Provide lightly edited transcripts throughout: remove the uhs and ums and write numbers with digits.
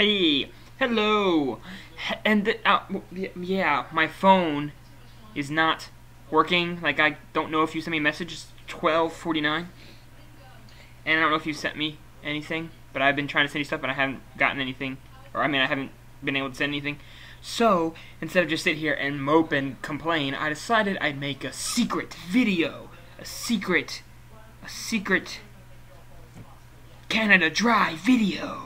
Hey, hello. And yeah, my phone is not working. Like, I don't know if you sent me a message. It's 12:49, and I don't know if you sent me anything. But I've been trying to send you stuff, but I haven't gotten anything. Or I mean, I haven't been able to send anything. So instead of just sit here and mope and complain, I decided I'd make a secret video. A secret Canada Dry video.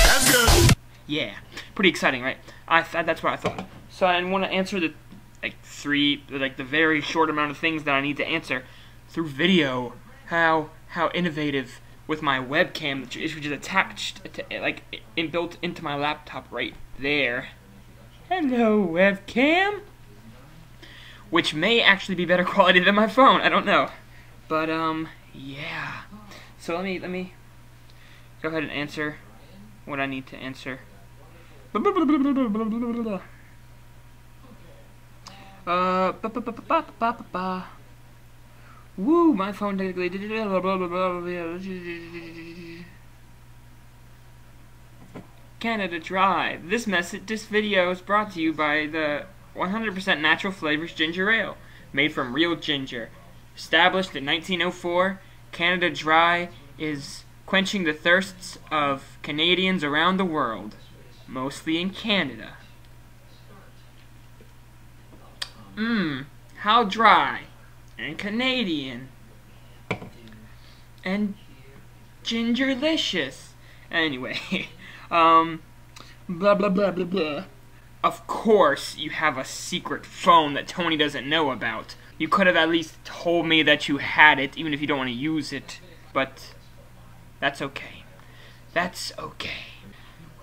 That's good. Yeah, pretty exciting, right? That's what I thought. So I want to answer the the very short amount of things that I need to answer through video. How innovative with my webcam, which is attached to, built into my laptop right there. Hello, webcam. Which may actually be better quality than my phone. I don't know, but yeah. So let me go ahead and answer what I need to answer. Woo, my phone technically did it. Canada Dry. This video is brought to you by the 100% natural flavors ginger ale, made from real ginger. Established in 1904, Canada Dry is quenching the thirsts of Canadians around the world, mostly in Canada. How dry and Canadian and gingerlicious. Anyway, blah blah blah blah blah. Of course, you have a secret phone that Tony doesn't know about. You could have at least told me that you had it, even if you don't want to use it. But that's okay. That's okay.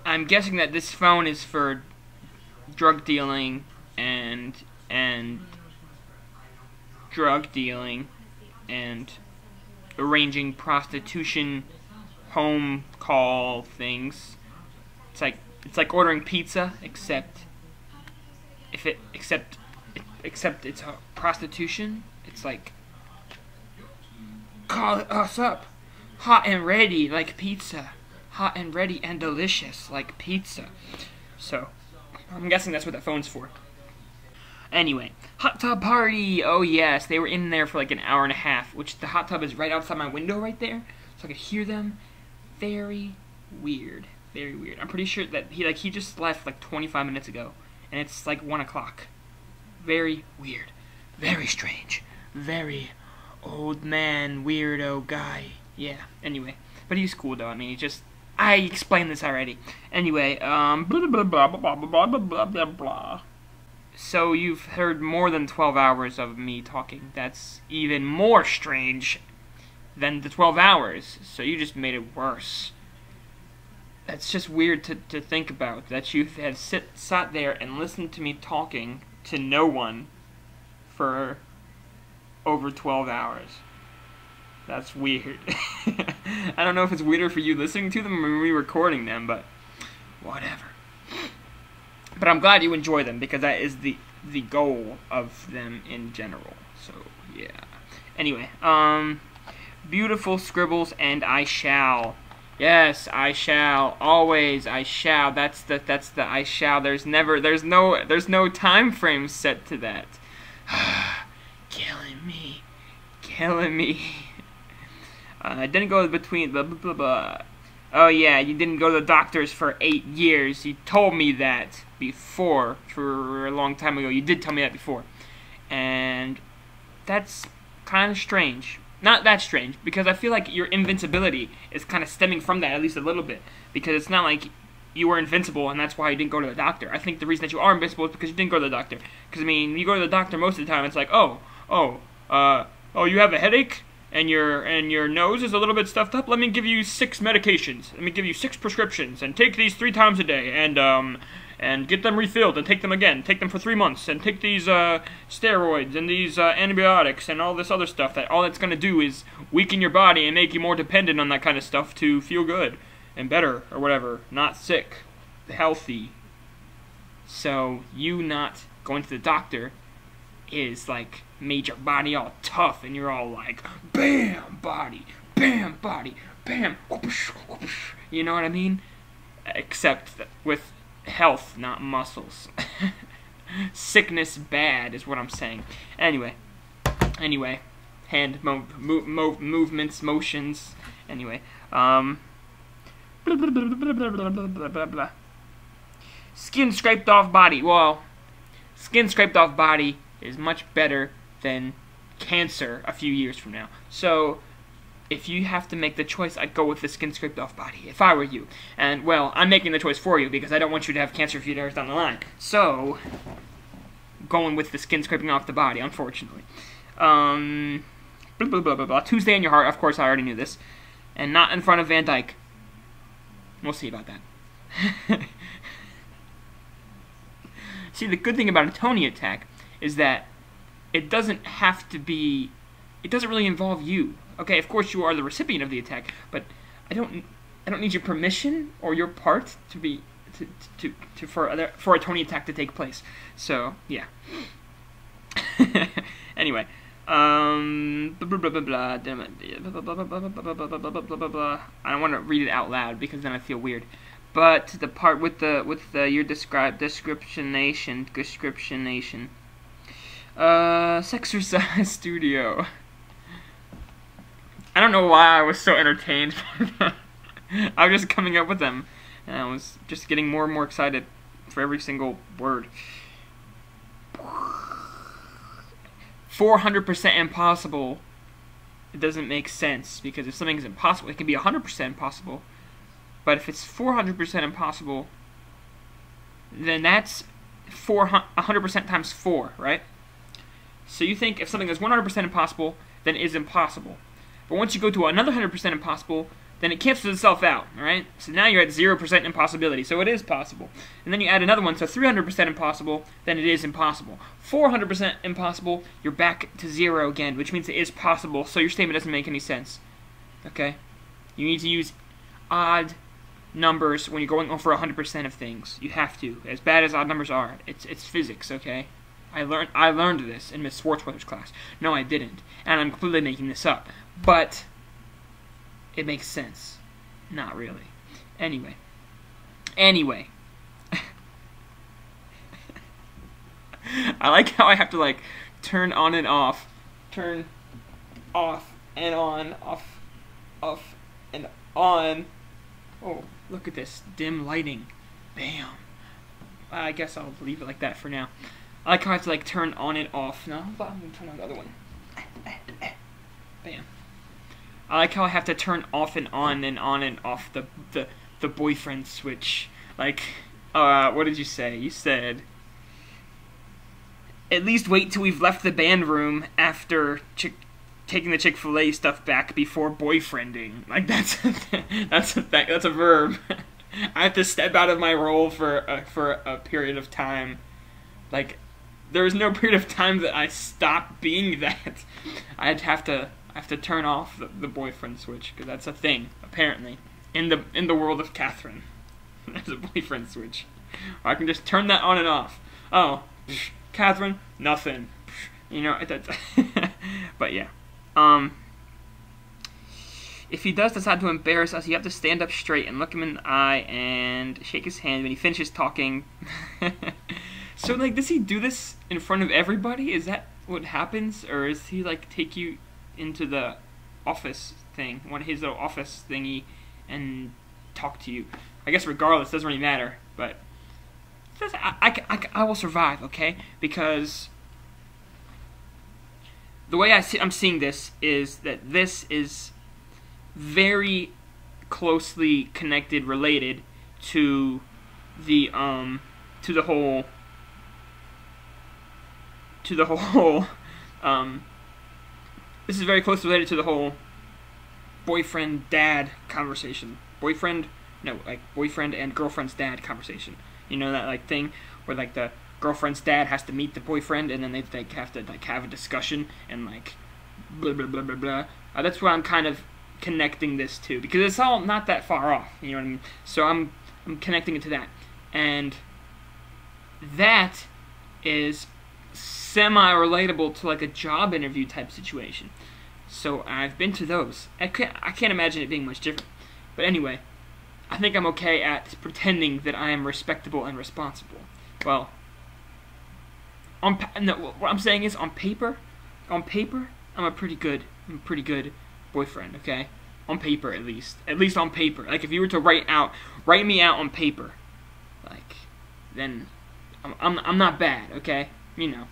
I'm guessing that this phone is for drug dealing and drug dealing and arranging prostitution home call things. It's like ordering pizza, except it's a prostitution. It's like, call us up, hot and ready like pizza, hot and ready and delicious like pizza. So I'm guessing that's what that phone's for. Anyway, hot tub party. Oh yes, they were in there for like an hour and a half, which the hot tub is right outside my window right there, so I could hear them. Very weird. Very weird. I'm pretty sure that he just left like 25 minutes ago, and it's like 1 o'clock. Very weird. Very strange. Very old man weirdo guy. Yeah. Anyway, but he's cool though. I mean, I explained this already. Anyway, blah blah blah blah blah blah blah blah blah. So you've heard more than 12 hours of me talking. That's even more strange than the 12 hours. So you just made it worse. That's just weird to think about, that you have sat there and listened to me talking to no one for over 12 hours. That's weird. I don't know if it's weirder for you listening to them or me recording them, but whatever. But I'm glad you enjoy them, because that is the goal of them in general. So, yeah. Anyway, beautiful scribbles, and I shall. Yes, I shall. Always, I shall. That's the I shall. There's no time frame set to that. Killing me. I didn't go between blah blah blah blah. Oh yeah, you didn't go to the doctors for 8 years. You told me that before, for a long time ago. You did tell me that before. And that's kind of strange. Not that strange, because I feel like your invincibility is kind of stemming from that, at least a little bit. Because it's not like you were invincible and that's why you didn't go to the doctor. I think the reason that you are invincible is because you didn't go to the doctor. Because, I mean, you go to the doctor most of the time, it's like, oh, you have a headache? And your nose is a little bit stuffed up? Let me give you 6 medications. Let me give you 6 prescriptions, and take these 3 times a day, and get them refilled, and take them again. Take them for 3 months, and take these steroids and these antibiotics and all this other stuff. That all that's gonna do is weaken your body and make you more dependent on that kind of stuff to feel good and better or whatever. Not sick, healthy. So you not going to the doctor is like made your body all tough, and you're all like, bam body, bam body, bam, you know what I mean? Except with health, not muscles. Sickness bad is what I'm saying. Anyway, hand movements, motions. Anyway, skin scraped off body. Well, skin scraped off body is much better than cancer a few years from now. So, if you have to make the choice, I'd go with the skin scraped off body, if I were you. And, well, I'm making the choice for you, because I don't want you to have cancer a few years down the line. So, going with the skin scraping off the body, unfortunately. Tuesday in your heart, of course, I already knew this. And not in front of Van Dyke. We'll see about that. See, the good thing about a Tony attack is that it doesn't have to be... It doesn't really involve you. Okay, of course you are the recipient of the attack, but I don't need your permission or your part to be for a Tony attack to take place. So yeah. Anyway, I don't want to read it out loud because then I feel weird. But the part with your descriptionation. Sexercise Studio. I don't know why I was so entertained by that. I was just coming up with them, and I was just getting more and more excited for every single word. 400% impossible. It doesn't make sense, because if something is impossible, it can be 100% impossible. But if it's 400% impossible, then that's 100% times 4, right? So you think if something is 100% impossible, then it is impossible. But once you go to another 100% impossible, then it cancels itself out, alright? So now you're at 0% impossibility, so it is possible. And then you add another one, so 300% impossible, then it is impossible. 400% impossible, you're back to 0 again, which means it is possible, so your statement doesn't make any sense. Okay? You need to use odd numbers when you're going over 100% of things. You have to. As bad as odd numbers are, it's physics, okay? I learned this in Miss Swartzwelder's class. No, I didn't. And I'm completely making this up. But it makes sense. Not really. Anyway. I like how I have to, like, turn on and off. Turn off and on. Off and on. Oh, look at this. Dim lighting. Bam. I guess I'll leave it like that for now. I like how I have to, like, turn on and off. No, I'm going to turn on the other one. Bam. I like how I have to turn off and on off the boyfriend switch. Like, what did you say? You said, at least wait till we've left the band room after taking the Chick-fil-A stuff back before boyfriending. Like, that's a verb. I have to step out of my role for a period of time. Like, there is no period of time that I stop being that. I have to turn off the boyfriend switch, because that's a thing, apparently, in the world of Catherine. There's a boyfriend switch. Or I can just turn that on and off. Oh, Catherine, nothing. You know, that's but yeah. If he does decide to embarrass us, you have to stand up straight and look him in the eye and shake his hand when he finishes talking. So, like, does he do this in front of everybody? Is that what happens? Or is he, like, take you into the office thing, his little office thingy, and talk to you? I guess regardless, doesn't really matter, but I will survive, okay? Because the way I'm seeing this is that this is very closely connected, related to the whole this is very closely related to the whole boyfriend-dad conversation. Boyfriend and girlfriend's dad conversation. You know that, like, thing where, like, the girlfriend's dad has to meet the boyfriend and then they have to, like, have a discussion and, like, blah blah blah blah blah. That's what I'm kind of connecting this to, because it's all not that far off. You know what I mean? So I'm connecting it to that, and that is semi-relatable to, like, a job interview type situation. So I've been to those. I can't imagine it being much different. But anyway, I think I'm okay at pretending that I am respectable and responsible. Well, no, what I'm saying is on paper, I'm a pretty good boyfriend. Okay, on paper at least on paper. Like if you were to write me out on paper, like then I'm not bad. Okay, you know,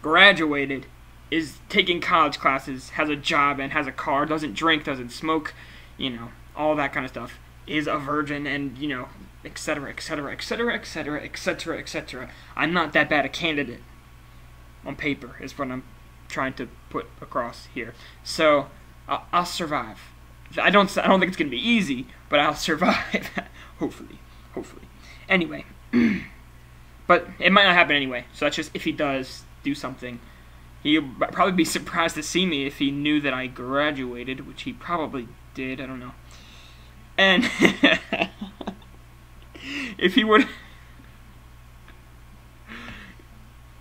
graduated, is taking college classes, has a job and has a car, doesn't drink, doesn't smoke, you know, all that kind of stuff, is a virgin, and, you know, etc., etc., etc., etc., etc., etc. I'm not that bad a candidate on paper, is what I'm trying to put across here. So, I'll survive. I don't think it's going to be easy, but I'll survive. Hopefully. Anyway. But it might not happen anyway, so that's just if he does do something. He'll probably be surprised to see me if he knew that I graduated, which he probably did, I don't know. And if he would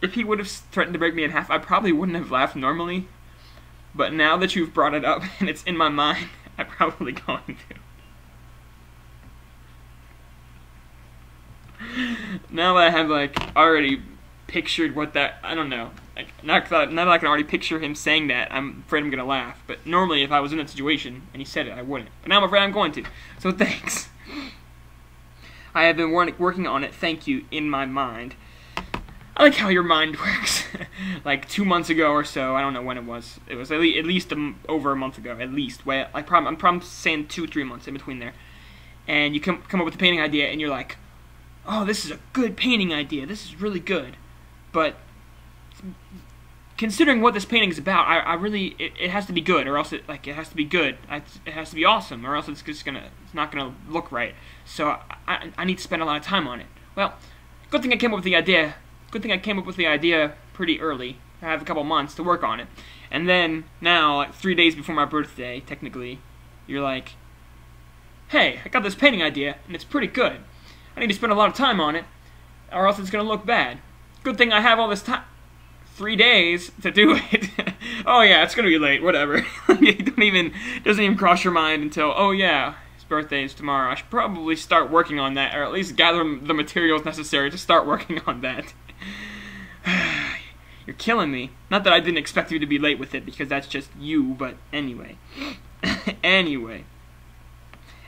have threatened to break me in half, I probably wouldn't have laughed normally. But now that you've brought it up and it's in my mind, I'm probably going to. Now that I have like already pictured what that, I don't know. Like, now that I can already picture him saying that, I'm afraid I'm going to laugh. But normally, if I was in that situation and he said it, I wouldn't. But now I'm afraid I'm going to. So thanks. I have been working on it, thank you, in my mind. I like how your mind works. Like 2 months ago or so, I don't know when it was. It was at least over a month ago, at least. I'm probably saying 2-3 months in between there. And you come up with a painting idea, and you're like, oh, this is a good painting idea. This is really good. But considering what this painting is about, it has to be good, or else it has to be good. It has to be awesome, or else it's not gonna look right. So I need to spend a lot of time on it. Well, good thing I came up with the idea. Good thing I came up with the idea pretty early. I have a couple months to work on it, and then now, like 3 days before my birthday, technically, you're like, hey, I got this painting idea, and it's pretty good. I need to spend a lot of time on it, or else it's gonna look bad. Good thing I have all this time. 3 days to do it. Oh yeah, it's gonna be late, whatever. It doesn't even cross your mind until, oh yeah, his birthday is tomorrow. I should probably start working on that, or at least gather the materials necessary to start working on that. You're killing me. Not that I didn't expect you to be late with it, because that's just you, but anyway. Anyway.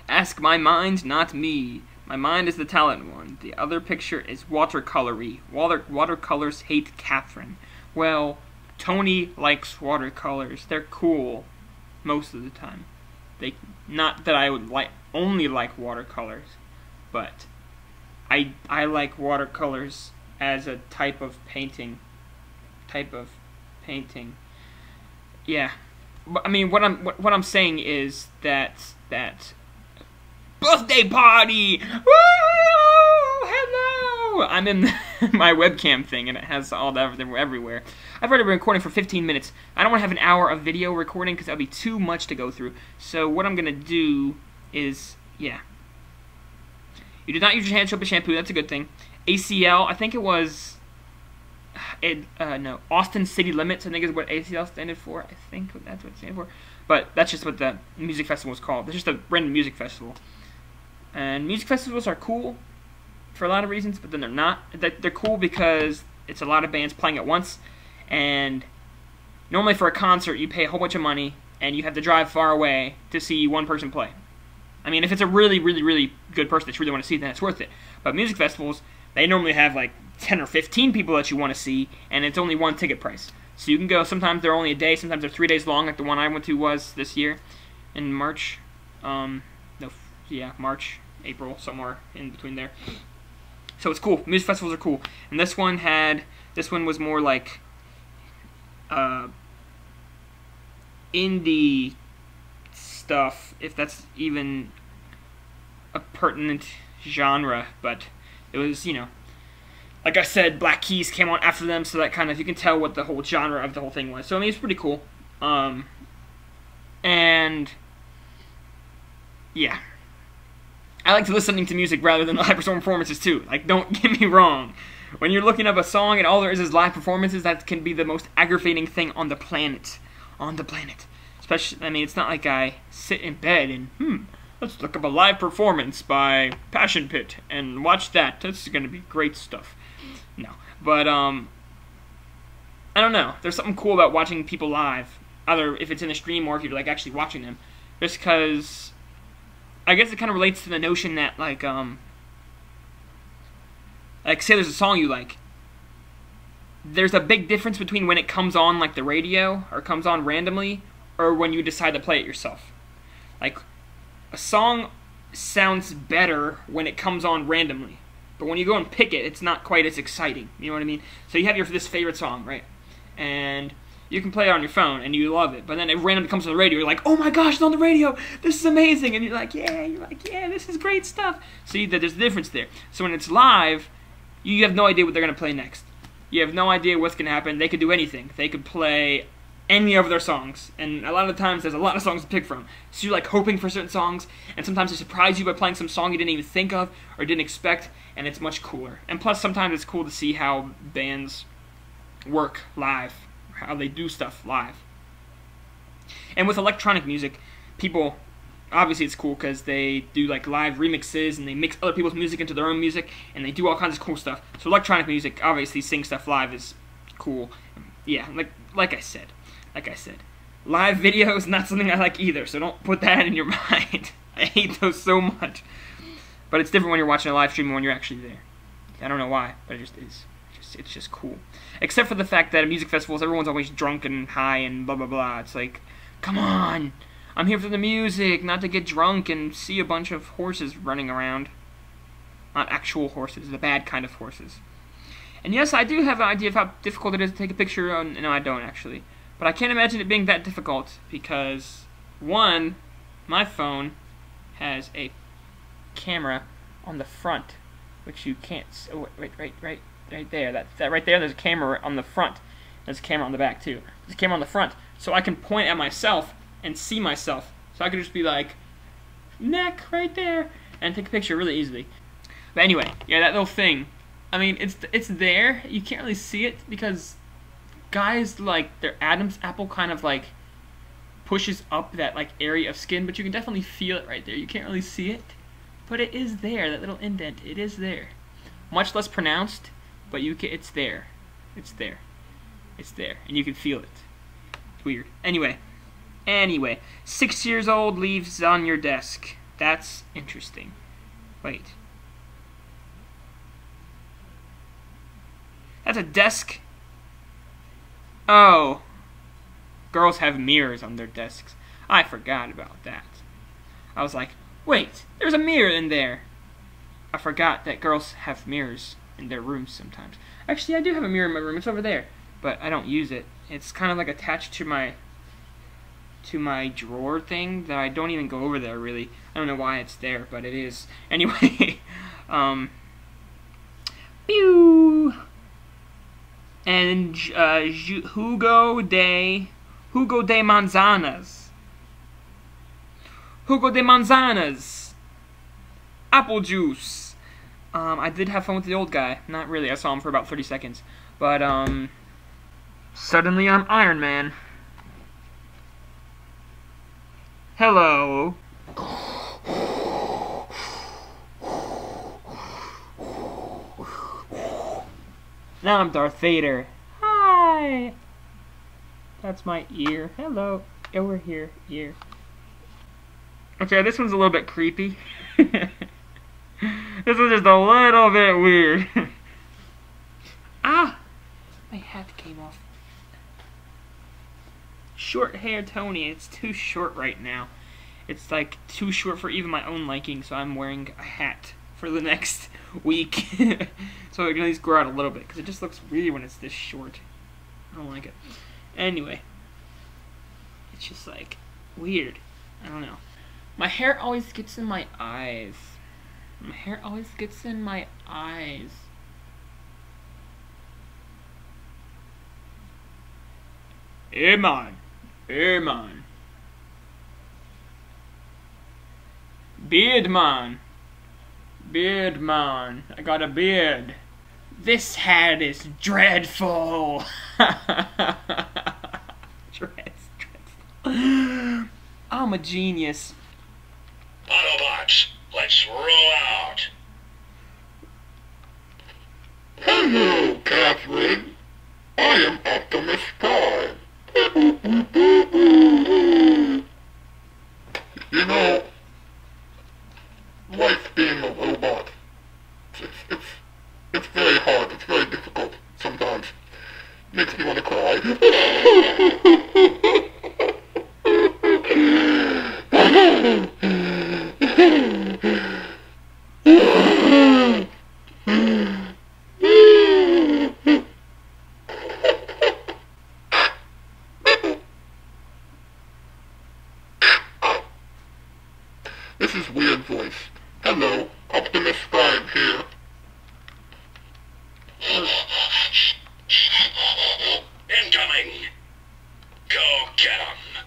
Ask my mind, not me. My mind is the talent one. The other picture is watercolory. Watercolors hate Catherine. Well, Tony likes watercolors. They're cool most of the time. Not that I would only like watercolors, but I like watercolors as a type of painting. Yeah. But, I mean, what I'm saying is that birthday party! Woo! Hello! I'm in my webcam thing, and it has all that everywhere. I've already been recording for 15 minutes. I don't want to have an hour of video recording, because that would be too much to go through. So what I'm going to do is, yeah. You did not use your hand soap and shampoo. That's a good thing. ACL, I think it was... no, Austin City Limits, I think is what ACL standard for. I think that's what it stands for. But that's just what the music festival is called. It's just a random music festival. And music festivals are cool for a lot of reasons, but then they're not. They're cool because it's a lot of bands playing at once, and normally for a concert you pay a whole bunch of money and you have to drive far away to see one person play. I mean, if it's a really, really, really good person that you really want to see, then it's worth it. But music festivals, they normally have like 10 or 15 people that you want to see, and it's only one ticket price. So you can go, sometimes they're only a day, sometimes they're 3 days long, like the one I went to was this year in March. March, April, somewhere in between there. So it's cool. Music festivals are cool. And this one was more like indie stuff, if that's even a pertinent genre, but it was, you know, like I said, Black Keys came on after them, so that kind of, you can tell what the whole genre of the whole thing was. So I mean, it's pretty cool. And yeah, I like to listening to music rather than live performances too. Like, don't get me wrong. When you're looking up a song and all there is live performances, that can be the most aggravating thing on the planet. on the planet. Especially, I mean, it's not like I sit in bed and, let's look up a live performance by Passion Pit and watch that. This is going to be great stuff. No. But, I don't know. There's something cool about watching people live. Either if it's in a stream or if you're, like, actually watching them. Just because, I guess it kind of relates to the notion that, like, say there's a song you like. There's a big difference between when it comes on, like, the radio, or comes on randomly, or when you decide to play it yourself. Like, a song sounds better when it comes on randomly. But when you go and pick it, it's not quite as exciting. You know what I mean? So you have this favorite song, right? And you can play it on your phone, and you love it. But then it randomly comes on the radio. You're like, oh my gosh, it's on the radio. This is amazing. And you're like, yeah, this is great stuff. See, there's a difference there. So when it's live, you have no idea what they're going to play next. You have no idea what's going to happen. They could do anything. They could play any of their songs, and a lot of the times there's a lot of songs to pick from. So you're like hoping for certain songs, and sometimes they surprise you by playing some song you didn't even think of or didn't expect, and it's much cooler. And plus, sometimes it's cool to see how bands work live, how they do stuff live. And with electronic music, people, obviously it's cool because they do like live remixes, and they mix other people's music into their own music, and they do all kinds of cool stuff. So electronic music, obviously seeing stuff live is cool. Yeah, like I said. Live videos, not something I like either, so don't put that in your mind. I hate those so much. But it's different when you're watching a live stream and when you're actually there. I don't know why, but it just is. It's just cool. Except for the fact that at music festivals, everyone's always drunk and high and blah, blah, blah. It's like, come on! I'm here for the music, not to get drunk and see a bunch of horses running around. Not actual horses, the bad kind of horses. And yes, I do have an idea of how difficult it is to take a picture. No, I don't, actually. But I can't imagine it being that difficult because, one, my phone has a camera on the front, which you can't. Oh, right there. That right there. There's a camera on the front. There's a camera on the back too. There's a camera on the front, so I can point at myself and see myself. So I could just be like, neck right there, and take a picture really easily. But anyway, yeah, that little thing. I mean, it's there. You can't really see it because guys, like, their Adam's apple kind of, like, pushes up that, like, area of skin, but you can definitely feel it right there. You can't really see it, but it is there, that little indent. It is there. Much less pronounced, but it's there. It's there. It's there, and you can feel it. It's weird. Anyway, 6 years old leaves on your desk. That's interesting. Wait. That's a desk. Oh. Girls have mirrors on their desks. I forgot about that. I was like, wait, there's a mirror in there. I forgot that girls have mirrors in their rooms sometimes. Actually, I do have a mirror in my room. It's over there, but I don't use it. It's kind of like attached to my drawer thing that I don't even go over there, really. I don't know why it's there, but it is. Anyway, pew! And Hugo de Manzanas. Hugo de Manzanas. Apple juice. I did have fun with the old guy. Not really. I saw him for about 30 seconds. But, suddenly I'm Iron Man. Hello. Now I'm Darth Vader. Hi. That's my ear. Hello. Over here. Ear. Okay, this one's a little bit creepy. This one's just a little bit weird. Ah! My hat came off. Short hair Tony. It's too short right now. It's like too short for even my own liking, so I'm wearing a hat for the next week. So I can at least grow out a little bit, because it just looks weird when it's this short. I don't like it. Anyway. It's just like weird. I don't know. My hair always gets in my eyes. My hair always gets in my eyes. Hey man. Hey man. Beard man. Beard man. I got a beard. This hat is dreadful. Dreadful. I'm a genius. Autobots, let's roll out. Hello, Catherine. I am Optimus Prime. You know, life being a robot, it's very hard, it's very difficult sometimes. Makes me want to cry. This is Weird Voice. Hello, Optimus Prime here. Incoming. Go get 'em.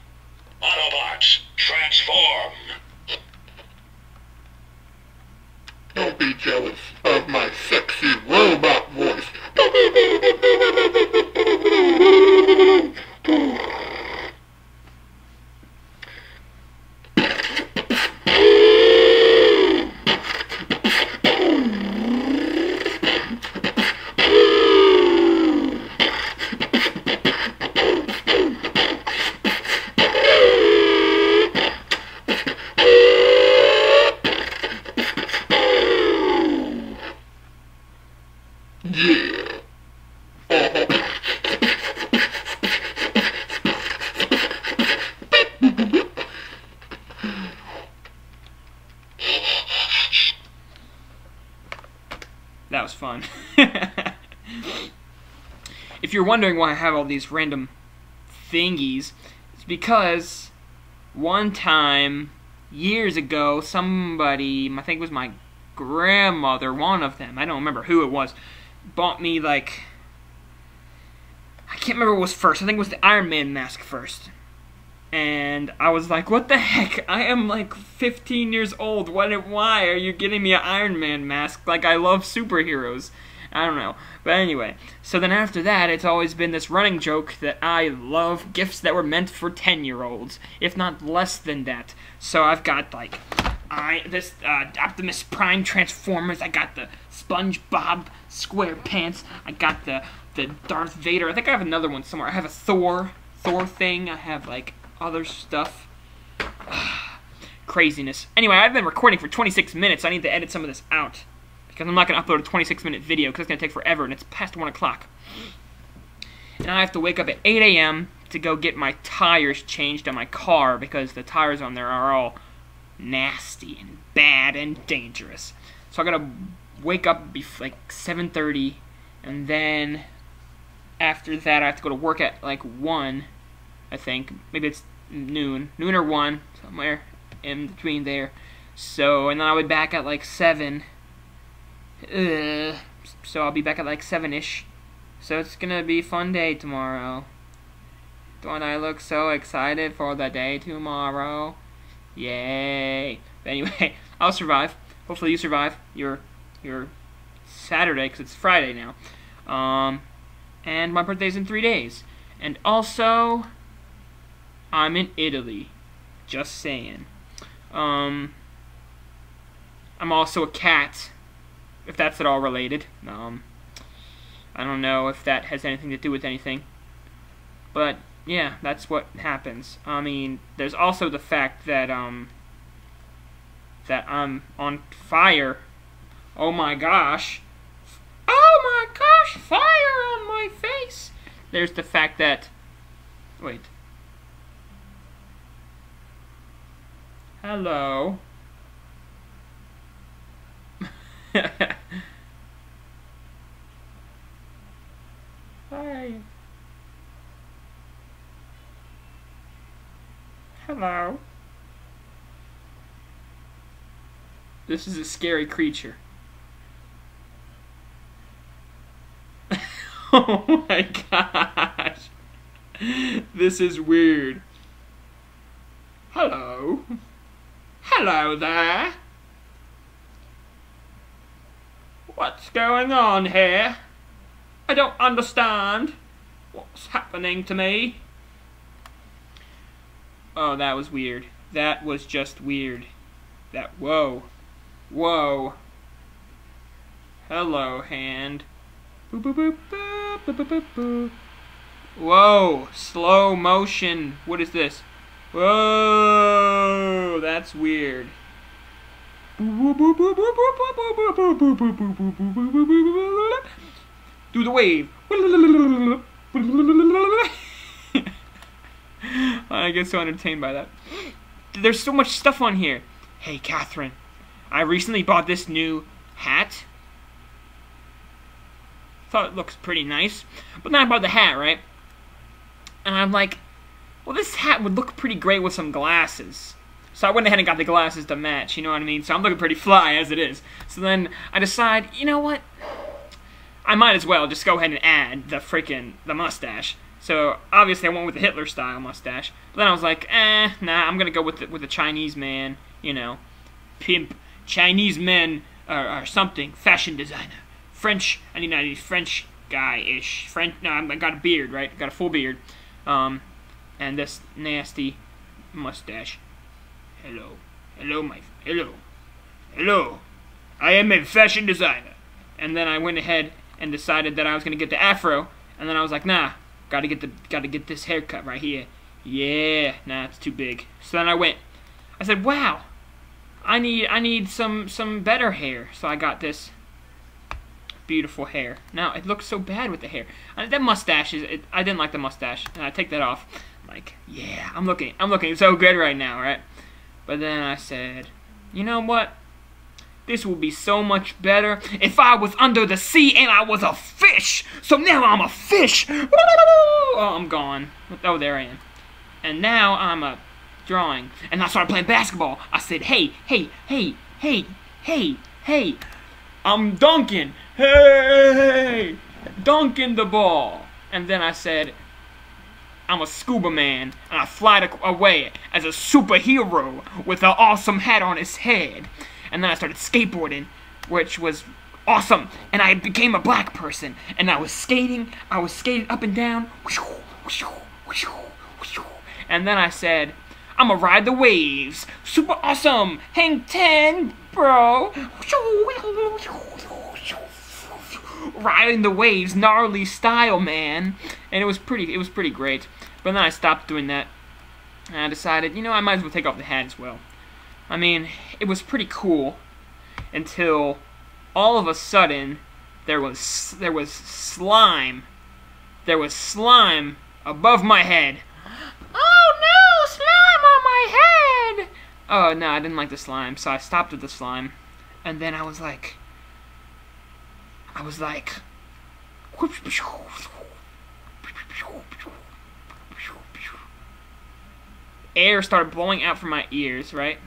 Autobots, transform. Don't be jealous of my sexy robot voice. Yeah. That was fun. If you're wondering why I have all these random thingies, it's because one time, years ago, somebody, I think it was my grandmother, one of them, I don't remember who it was, bought me, like, I can't remember what was first. I think it was the Iron Man mask first. And I was like, what the heck? I am like 15 years old. Why are you getting me an Iron Man mask? Like, I love superheroes. I don't know. But anyway, so then after that, it's always been this running joke that I love gifts that were meant for 10-year-olds, if not less than that. So I've got, like, this Optimus Prime Transformers. I got the SpongeBob SquarePants. I got the Darth Vader. I think I have another one somewhere. I have a Thor thing. I have, like, other stuff. Craziness. Anyway, I've been recording for 26 minutes. I need to edit some of this out, because I'm not going to upload a 26-minute video, because it's going to take forever, and it's past 1 o'clock. And I have to wake up at 8 a.m. to go get my tires changed on my car, because the tires on there are all nasty and bad and dangerous. So I got to wake up like 7:30, and then after that I have to go to work at like 1, I think. Maybe it's noon or 1, somewhere in between there. So, and then I'll be back at like 7. So I'll be back at like 7-ish. So it's gonna be a fun day tomorrow. Don't I look so excited for the day tomorrow? Yay. But anyway, I'll survive. Hopefully you survive your Saturday, because it's Friday now. And my birthday's in 3 days. And also, I'm in Italy. Just saying. I'm also a cat, if that's at all related. I don't know if that has anything to do with anything. But, yeah, that's what happens. I mean, there's also the fact that, that I'm on fire. Oh my gosh. Oh my gosh, fire on my face. There's the fact that, wait. Hello. Hi. Hello. This is a scary creature. Oh my gosh. This is weird. Hello. Hello there. What's going on here? I don't understand. What's happening to me? Oh, that was weird. That was just weird. Whoa. Whoa. Hello, hand. Boop, boop, boop, boop, boop, boop, boop, boop. Whoa. Slow motion. What is this? Whoa. That's weird. Do the wave. I get so entertained by that. There's so much stuff on here. Hey, Catherine, I recently bought this new hat. Thought it looks pretty nice. But then I bought the hat, right? And I'm like, well, this hat would look pretty great with some glasses. So I went ahead and got the glasses to match, you know what I mean? So I'm looking pretty fly as it is. So then I decide, you know what? I might as well just go ahead and add the mustache. So obviously I went with the Hitler style mustache. But then I was like, nah, I'm gonna go with the Chinese man, you know, pimp. Chinese men are something. Fashion designer, French. I need a French guy-ish. French. No, I got a beard, right? Got a full beard. And this nasty mustache. Hello, hello. I am a fashion designer. And then I went ahead and decided that I was gonna get the afro. And then I was like, nah. Gotta get this haircut right here. Yeah, nah, it's too big. So then I said, wow, I need some better hair. So I got this beautiful hair. Now it looks so bad with the hair. That mustache I didn't like the mustache. And I take that off. I'm like, yeah, I'm looking so good right now, right? But then I said, you know what? This will be so much better if I was under the sea and I was a fish. So now I'm a fish. Oh, I'm gone. Oh, there I am. And now I'm a drawing. And I started playing basketball. I said, hey. I'm dunking. Hey. Dunking the ball. And then I said, I'm a scuba man. And I fly away as a superhero with an awesome hat on his head. And then I started skateboarding, which was awesome. And I became a black person. And I was skating up and down. And then I said, I'm gonna ride the waves. Super awesome. Hang 10, bro. Riding the waves, gnarly style, man. And it was pretty great. But then I stopped doing that. And I decided, you know, I might as well take off the hat as well. I mean, it was pretty cool until all of a sudden there was slime. There was slime above my head. Oh no, slime on my head! Oh no, I didn't like the slime, so I stopped with the slime. And then I was like air started blowing out from my ears, right?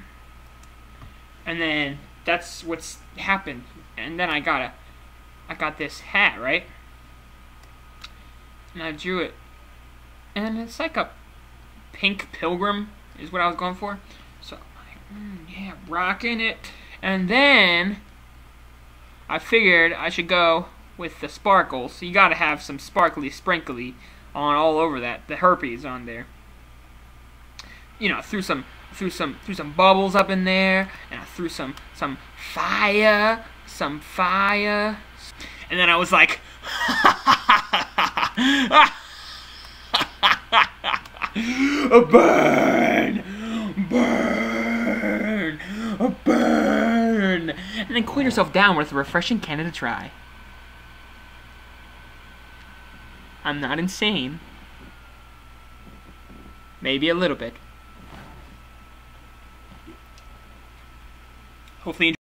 And then that's what's happened. And then I got this hat, right? And I drew it. And it's like a pink pilgrim is what I was going for. So I'm like, yeah, rocking it. And then I figured I should go with the sparkles. So you gotta have some sparkly sprinkly on all over that. The herpes on there. You know, threw some bubbles up in there, and I threw some fire, and then I was like, burn, and then cool yourself down with a refreshing Canada Dry. I'm not insane. Maybe a little bit. Hopefully you enjoy